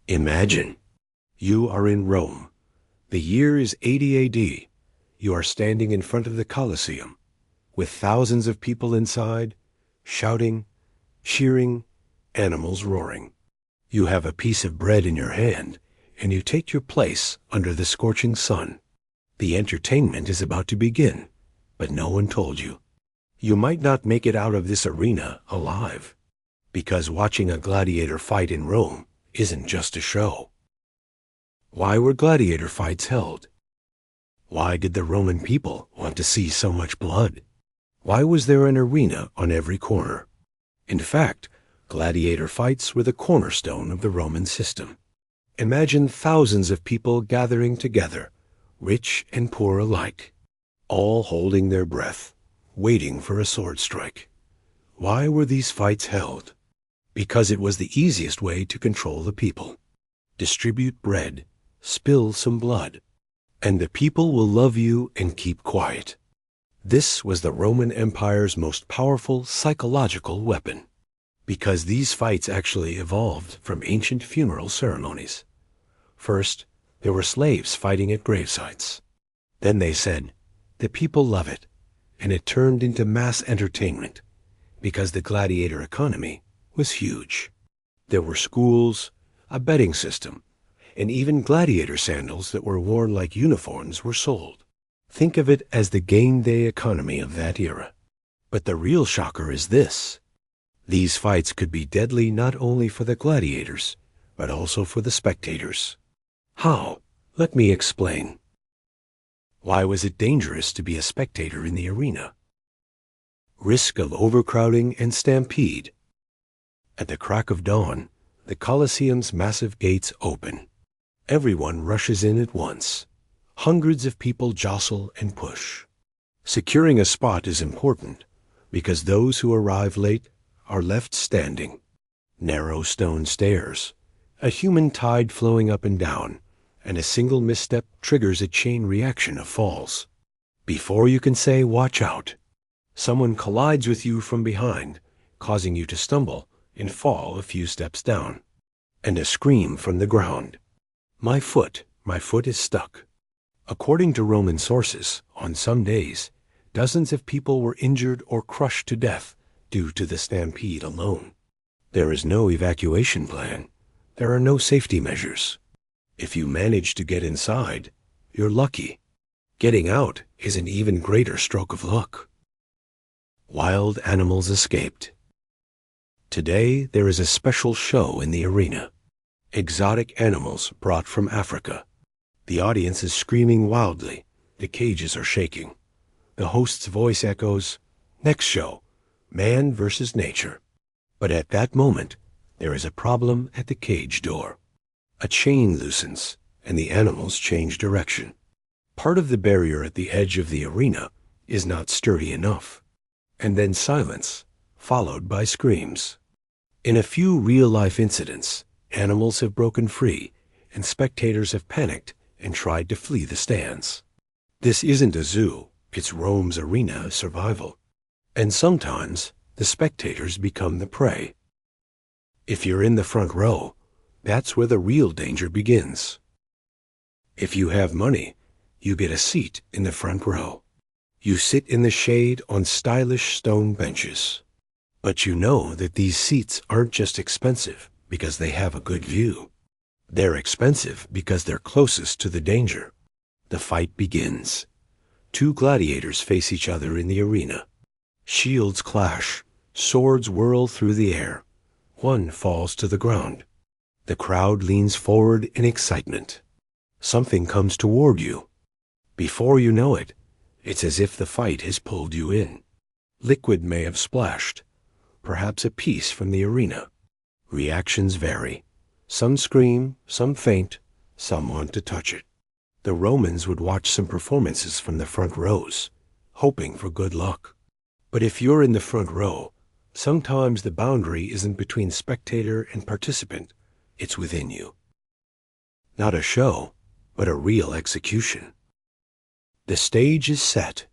Imagine, you are in Rome. The year is 80 AD. You are standing in front of the Colosseum, with thousands of people inside, shouting, cheering, animals roaring. You have a piece of bread in your hand, and you take your place under the scorching sun. The entertainment is about to begin, but no one told you. You might not make it out of this arena alive, because watching a gladiator fight in Rome isn't just a show. Why were gladiator fights held? Why did the Roman people want to see so much blood? Why was there an arena on every corner? In fact, gladiator fights were the cornerstone of the Roman system. Imagine thousands of people gathering together, rich and poor alike, all holding their breath, waiting for a sword strike. Why were these fights held? Because it was the easiest way to control the people. Distribute bread, spill some blood, and the people will love you and keep quiet. This was the Roman Empire's most powerful psychological weapon, because these fights actually evolved from ancient funeral ceremonies. First, there were slaves fighting at gravesites. Then they said, the people love it, and it turned into mass entertainment, because the gladiator economy was huge. There were schools, a betting system, and even gladiator sandals that were worn like uniforms were sold. Think of it as the game day economy of that era. But the real shocker is this. These fights could be deadly not only for the gladiators, but also for the spectators. How? Let me explain. Why was it dangerous to be a spectator in the arena? Risk of overcrowding and stampede. At the crack of dawn, the Colosseum's massive gates open. Everyone rushes in at once. Hundreds of people jostle and push. Securing a spot is important, because those who arrive late are left standing. Narrow stone stairs, a human tide flowing up and down, and a single misstep triggers a chain reaction of falls. Before you can say, watch out, someone collides with you from behind, causing you to stumble and fall a few steps down. And a scream from the ground. My foot is stuck. According to Roman sources, on some days, dozens of people were injured or crushed to death due to the stampede alone. There is no evacuation plan. There are no safety measures. If you manage to get inside, you're lucky. Getting out is an even greater stroke of luck. Wild animals escaped. Today, there is a special show in the arena. Exotic animals brought from Africa. The audience is screaming wildly. The cages are shaking. The host's voice echoes, next show, man versus nature. But at that moment, there is a problem at the cage door. A chain loosens, and the animals change direction. Part of the barrier at the edge of the arena is not sturdy enough. And then silence, followed by screams. In a few real-life incidents, animals have broken free, and spectators have panicked and tried to flee the stands. This isn't a zoo, it's Rome's arena of survival. And sometimes, the spectators become the prey. If you're in the front row, that's where the real danger begins. If you have money, you get a seat in the front row. You sit in the shade on stylish stone benches. But you know that these seats aren't just expensive because they have a good view. They're expensive because they're closest to the danger. The fight begins. Two gladiators face each other in the arena. Shields clash, swords whirl through the air. One falls to the ground. The crowd leans forward in excitement. Something comes toward you. Before you know it, it's as if the fight has pulled you in. Liquid may have splashed, perhaps a piece from the arena. Reactions vary. Some scream, some faint, some want to touch it. The Romans would watch some performances from the front rows, hoping for good luck. But if you're in the front row, sometimes the boundary isn't between spectator and participant, it's within you. Not a show, but a real execution. The stage is set.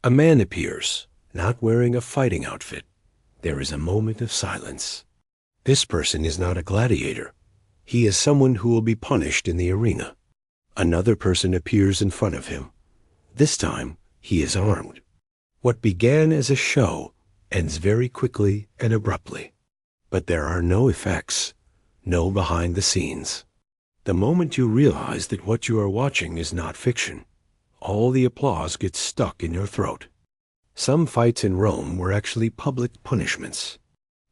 A man appears, not wearing a fighting outfit. There is a moment of silence. This person is not a gladiator. He is someone who will be punished in the arena. Another person appears in front of him. This time, he is armed. What began as a show ends very quickly and abruptly. But there are no effects, no behind the scenes. The moment you realize that what you are watching is not fiction, all the applause gets stuck in your throat. Some fights in Rome were actually public punishments.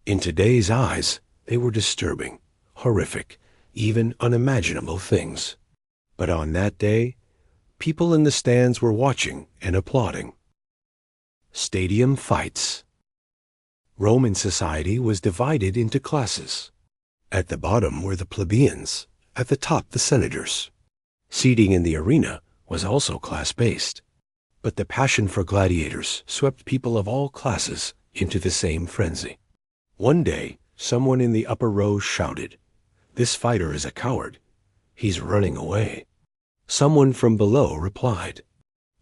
In today's eyes, they were disturbing, horrific, even unimaginable things. But on that day, people in the stands were watching and applauding. Stadium fights. Roman society was divided into classes. At the bottom were the plebeians, at the top the senators. Seating in the arena was also class-based. But the passion for gladiators swept people of all classes into the same frenzy. One day, someone in the upper rows shouted, "This fighter is a coward. He's running away." Someone from below replied,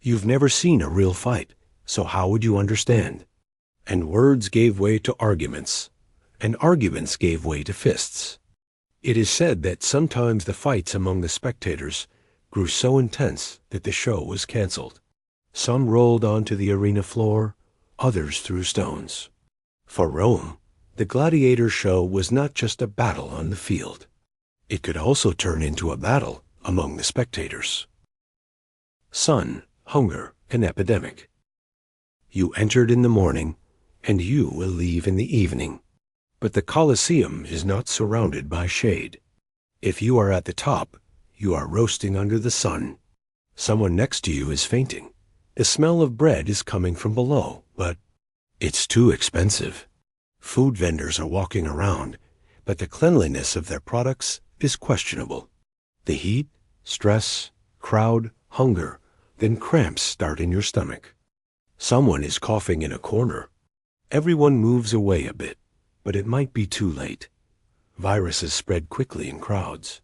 "You've never seen a real fight, so how would you understand?" And words gave way to arguments, and arguments gave way to fists. It is said that sometimes the fights among the spectators grew so intense that the show was canceled. Some rolled onto the arena floor, others threw stones. For Rome, the gladiator show was not just a battle on the field. It could also turn into a battle among the spectators. Sun, hunger, and epidemic. You entered in the morning, and you will leave in the evening. But the Colosseum is not surrounded by shade. If you are at the top, you are roasting under the sun. Someone next to you is fainting. The smell of bread is coming from below, but it's too expensive. Food vendors are walking around, but the cleanliness of their products is questionable. The heat, stress, crowd, hunger, then cramps start in your stomach. Someone is coughing in a corner. Everyone moves away a bit, but it might be too late. Viruses spread quickly in crowds.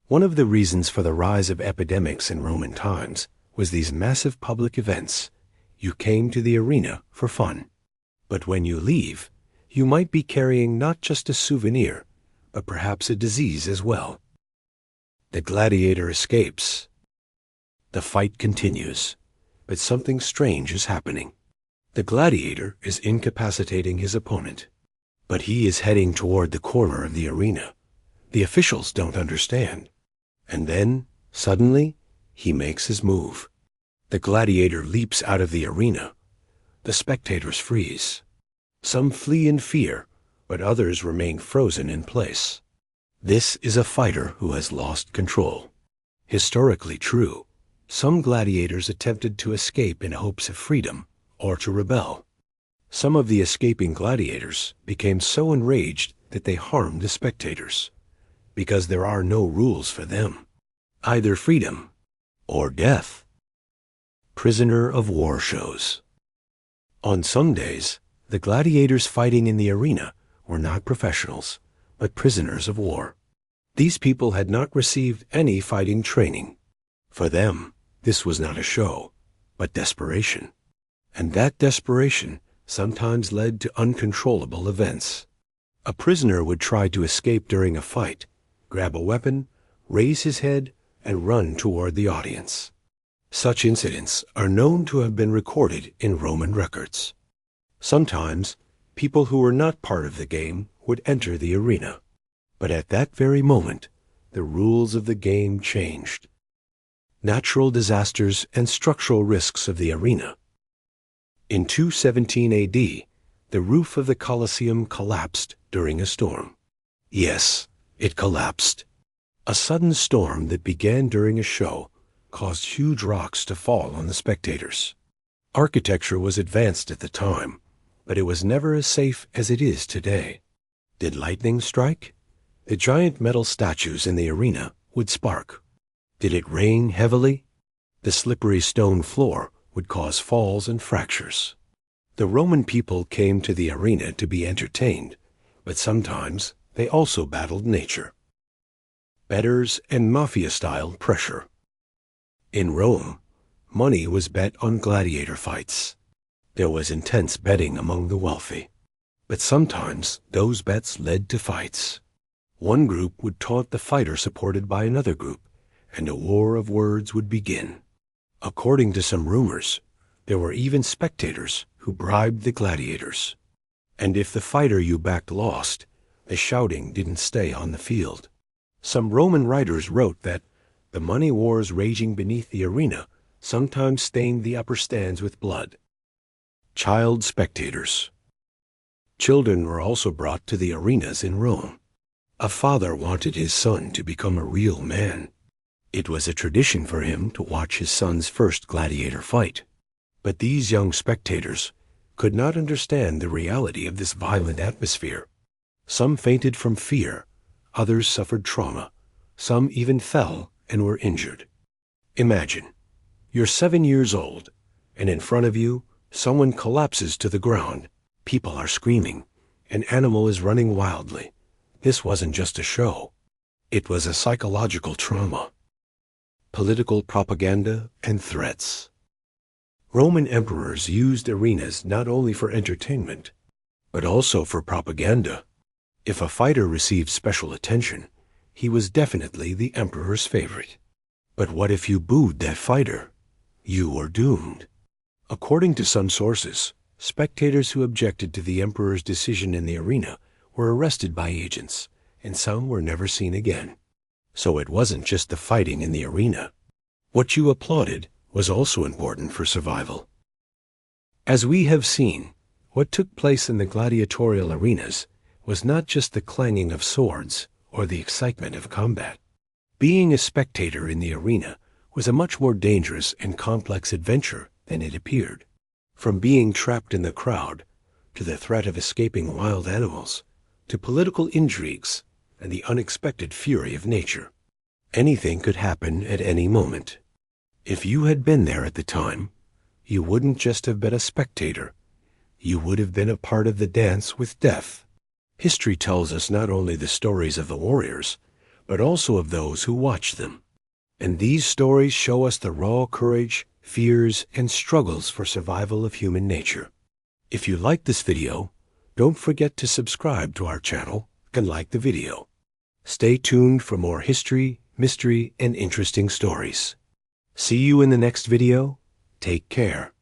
One of the reasons for the rise of epidemics in Roman times was these massive public events. You came to the arena for fun. But when you leave, you might be carrying not just a souvenir, but perhaps a disease as well. The gladiator escapes. The fight continues, but something strange is happening. The gladiator is incapacitating his opponent, but he is heading toward the corner of the arena. The officials don't understand. And then, suddenly, he makes his move. The gladiator leaps out of the arena. The spectators freeze. Some flee in fear, but others remain frozen in place. This is a fighter who has lost control. Historically true, some gladiators attempted to escape in hopes of freedom or to rebel. Some of the escaping gladiators became so enraged that they harmed the spectators, because there are no rules for them. Either freedom or death. Prisoner of war shows. On some days, the gladiators fighting in the arena were not professionals, but prisoners of war. These people had not received any fighting training. For them, this was not a show, but desperation. And that desperation sometimes led to uncontrollable events. A prisoner would try to escape during a fight, grab a weapon, raise his head, and run toward the audience. Such incidents are known to have been recorded in Roman records. Sometimes, people who were not part of the game would enter the arena. But at that very moment, the rules of the game changed. Natural disasters and structural risks of the arena. In 217 AD, the roof of the Colosseum collapsed during a storm. Yes, it collapsed. A sudden storm that began during a show caused huge rocks to fall on the spectators. Architecture was advanced at the time, but it was never as safe as it is today. Did lightning strike? The giant metal statues in the arena would spark. Did it rain heavily? The slippery stone floor would cause falls and fractures. The Roman people came to the arena to be entertained, but sometimes they also battled nature. Bettors and mafia-style pressure. In Rome, money was bet on gladiator fights. There was intense betting among the wealthy. But sometimes those bets led to fights. One group would taunt the fighter supported by another group, and a war of words would begin. According to some rumors, there were even spectators who bribed the gladiators. And if the fighter you backed lost, the shouting didn't stay on the field. Some Roman writers wrote that the money wars raging beneath the arena sometimes stained the upper stands with blood. Child spectators. Children were also brought to the arenas in Rome. A father wanted his son to become a real man. It was a tradition for him to watch his son's first gladiator fight. But these young spectators could not understand the reality of this violent atmosphere. Some fainted from fear, others suffered trauma, some even fell and were injured. Imagine, you're 7 years old, and in front of you, someone collapses to the ground. People are screaming. An animal is running wildly. This wasn't just a show. It was a psychological trauma. Political propaganda and threats. Roman emperors used arenas not only for entertainment, but also for propaganda. If a fighter received special attention, he was definitely the emperor's favorite. But what if you booed that fighter? You were doomed. According to some sources, spectators who objected to the emperor's decision in the arena were arrested by agents, and some were never seen again. So it wasn't just the fighting in the arena. What you applauded was also important for survival. As we have seen, what took place in the gladiatorial arenas was not just the clanging of swords or the excitement of combat. Being a spectator in the arena was a much more dangerous and complex adventure than it appeared. From being trapped in the crowd, to the threat of escaping wild animals, to political intrigues and the unexpected fury of nature. Anything could happen at any moment. If you had been there at the time, you wouldn't just have been a spectator. You would have been a part of the dance with death. History tells us not only the stories of the warriors, but also of those who watched them. And these stories show us the raw courage, fears, and struggles for survival of human nature. If you like this video, don't forget to subscribe to our channel and like the video. Stay tuned for more history, mystery, and interesting stories. See you in the next video. Take care.